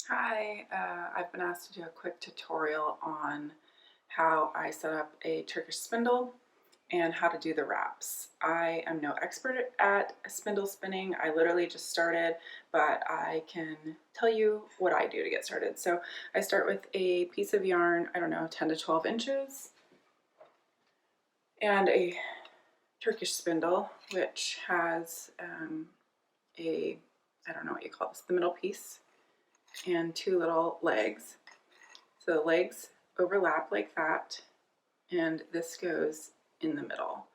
Hi, I've been asked to do a quick tutorial on how I set up a Turkish spindle and how to do the wraps. I am no expert at spindle spinning. I literally just started, but I can tell you what I do to get started. So I start with a piece of yarn, I don't know, 10 to 12 inches, and a Turkish spindle, which has I don't know what you call this, the middle piece, and two little legs. So the legs overlap like that, and this goes in the middle.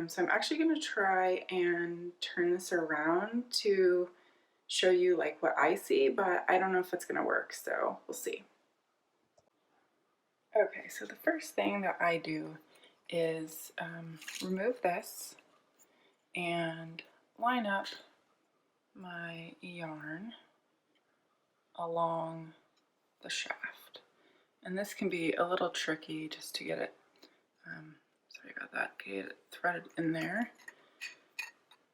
So I'm actually going to try and turn this around to show you like what I see, but I don't know if it's going to work, so we'll see. Okay, so the first thing that I do is remove this and line up my yarn along the shaft. And this can be a little tricky just to get it, sorry about that, get it threaded in there.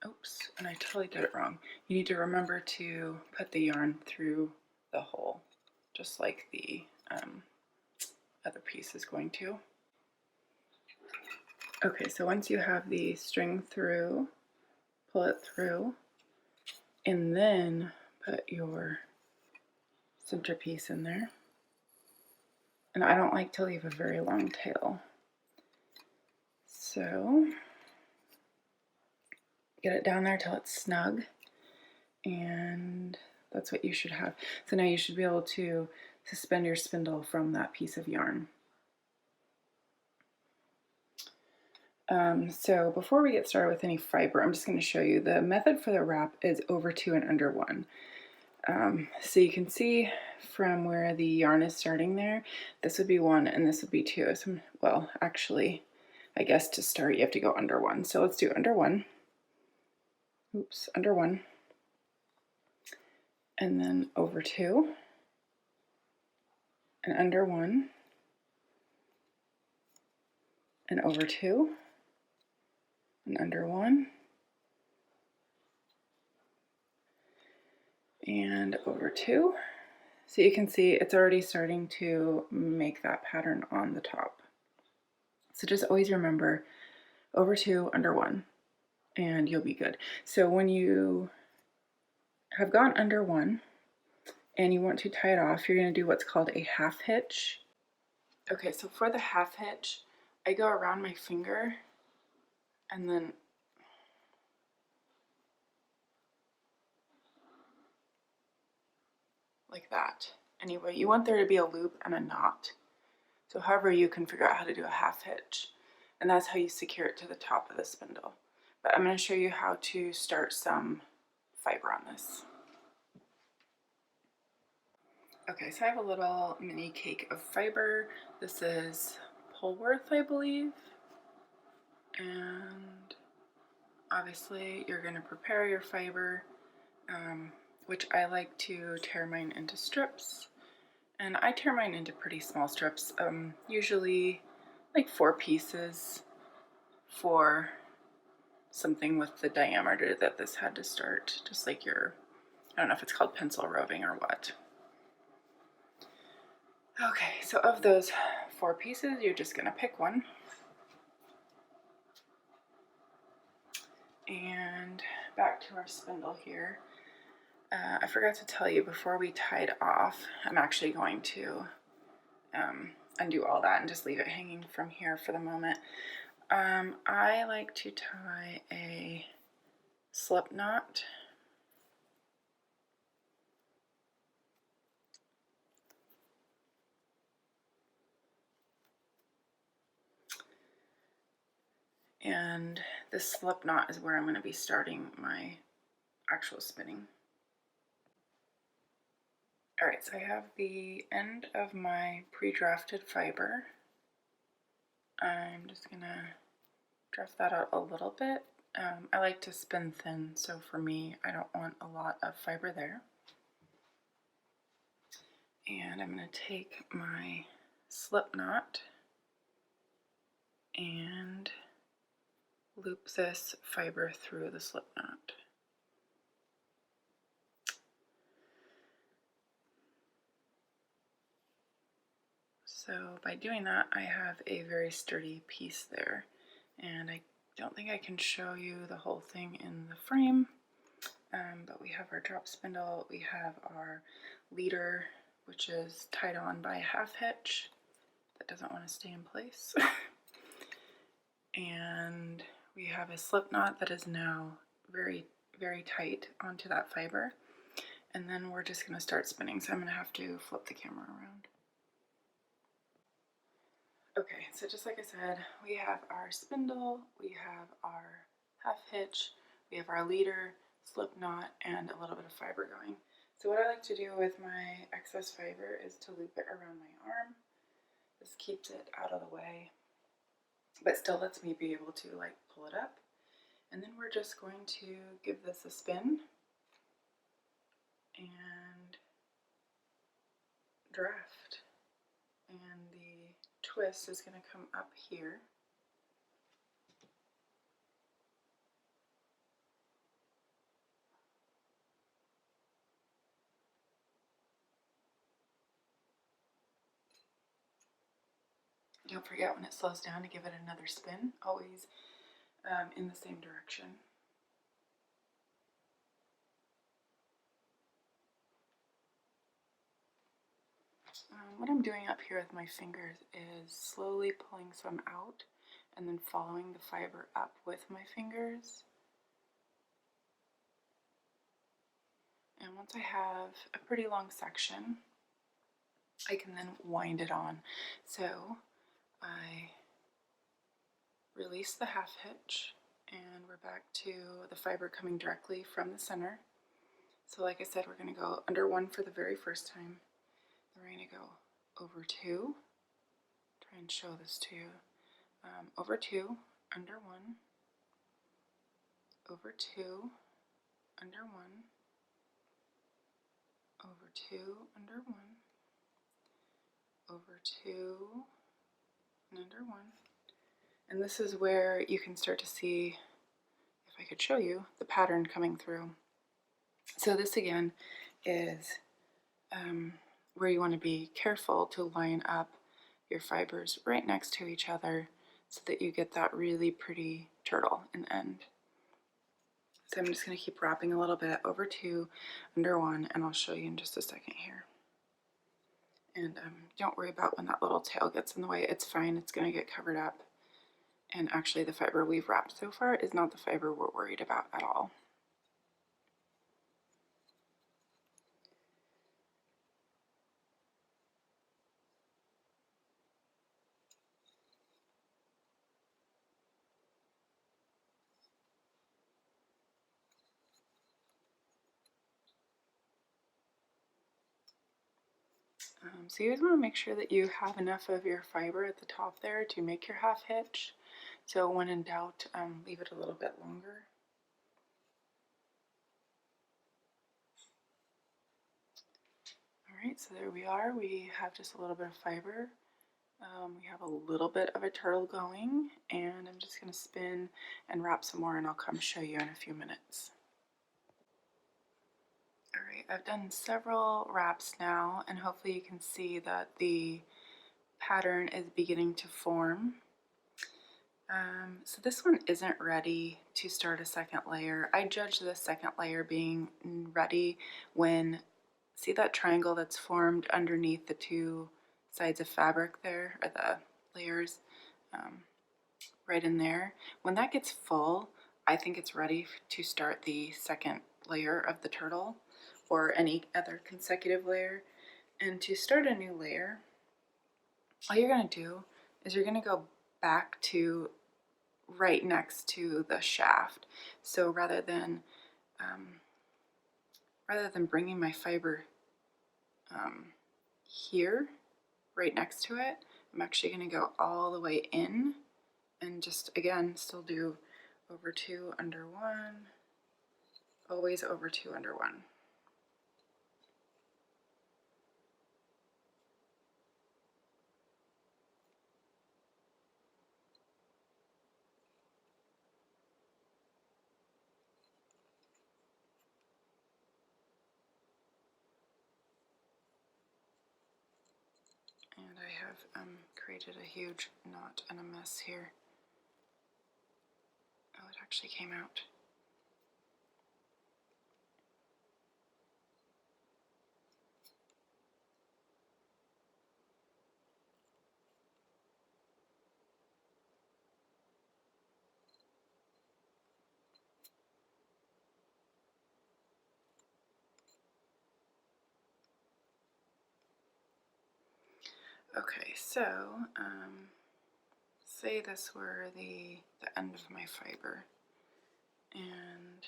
Oops, and I totally did it wrong. You need to remember to put the yarn through the hole, just like the other piece is going to. Okay, so once you have the string through, pull it through, and then put your center piece in there. And I don't like to leave a very long tail. So get it down there till it's snug, and that's what you should have. So now you should be able to suspend your spindle from that piece of yarn. So before we get started with any fiber, I'm just going to show you the method for the wrap is over 2 and under 1. So you can see from where the yarn is starting there, this would be 1 and this would be 2. So, well, actually, I guess to start you have to go under 1. So let's do under 1. Oops, under 1. And then over 2. And under 1. And over 2. And under 1. And over 2. So you can see it's already starting to make that pattern on the top. So just always remember over 2, under 1, and you'll be good. So when you have gone under 1 and you want to tie it off, you're going to do what's called a half hitch. Okay, so for the half hitch, I go around my finger and then like that. Anyway, you want there to be a loop and a knot. So however you can figure out how to do a half hitch, and that's how you secure it to the top of the spindle. But I'm going to show you how to start some fiber on this. Okay, so I have a little mini cake of fiber. This is Polworth, I believe. And obviously you're going to prepare your fiber, which I like to tear mine into strips. And I tear mine into pretty small strips, usually like 4 pieces for something with the diameter that this had to start, just like your, I don't know if it's called pencil roving or what. Okay, so of those 4 pieces, you're just going to pick one. And back to our spindle here. I forgot to tell you, before we tied off, I'm actually going to undo all that and just leave it hanging from here for the moment. I like to tie a slip knot. And this slip knot is where I'm going to be starting my actual spinning. Alright, so I have the end of my pre-drafted fiber. I'm just going to draft that out a little bit. I like to spin thin, so for me, I don't want a lot of fiber there. And I'm going to take my slip knot and loop this fiber through the slip knot. So by doing that, I have a very sturdy piece there, and I don't think I can show you the whole thing in the frame, but we have our drop spindle, we have our leader, which is tied on by a half hitch that doesn't want to stay in place, and we have a slip knot that is now very, very tight onto that fiber, and then we're just going to start spinning, so I'm going to have to flip the camera around. Okay, so just like I said, we have our spindle, we have our half hitch, we have our leader, slip knot, and a little bit of fiber going. So what I like to do with my excess fiber is to loop it around my arm. This keeps it out of the way, but still lets me be able to like pull it up. And then we're just going to give this a spin and draft. And the twist is going to come up here. Don't forget when it slows down to give it another spin, always in the same direction. What I'm doing up here with my fingers is slowly pulling some out and then following the fiber up with my fingers. And once I have a pretty long section, I can then wind it on. So I release the half hitch and we're back to the fiber coming directly from the center. So like I said, we're going to go under one for the very first time. Then we're going to go over two, try and show this to you, over two, under one, over two, under one, over two, under one, over two, and under one. And this is where you can start to see, if I could show you, the pattern coming through. So this again is where you want to be careful to line up your fibers right next to each other so that you get that really pretty turtle in the end. So I'm just going to keep wrapping a little bit over two, under one, and I'll show you in just a second here. And don't worry about when that little tail gets in the way. It's fine. It's going to get covered up. And actually the fiber we've wrapped so far is not the fiber we're worried about at all. So you guys want to make sure that you have enough of your fiber at the top there to make your half hitch. So when in doubt, leave it a little bit longer. Alright, so there we are. We have just a little bit of fiber. We have a little bit of a turtle going, and I'm just going to spin and wrap some more, and I'll come show you in a few minutes. Alright, I've done several wraps now, and hopefully you can see that the pattern is beginning to form. So this one isn't ready to start a second layer. I judge the second layer being ready when, see that triangle that's formed underneath the two sides of fabric there, or the layers right in there? When that gets full, I think it's ready to start the second layer of the turtle or any other consecutive layer. And to start a new layer, all you're going to do is you're going to go back to right next to the shaft. So rather than bringing my fiber here, right next to it, I'm actually going to go all the way in and just, again, still do over two, under one, always over two, under one. And I have created a huge knot and a mess here. Oh, it actually came out. Okay, so say this were the end of my fiber, and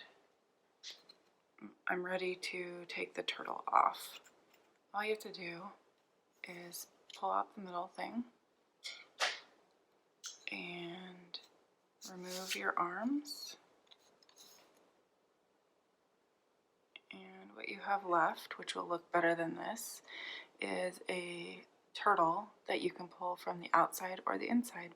I'm ready to take the turtle off. All you have to do is pull out the middle thing and remove your arms. And what you have left, which will look better than this, is a turtle that you can pull from the outside or the inside.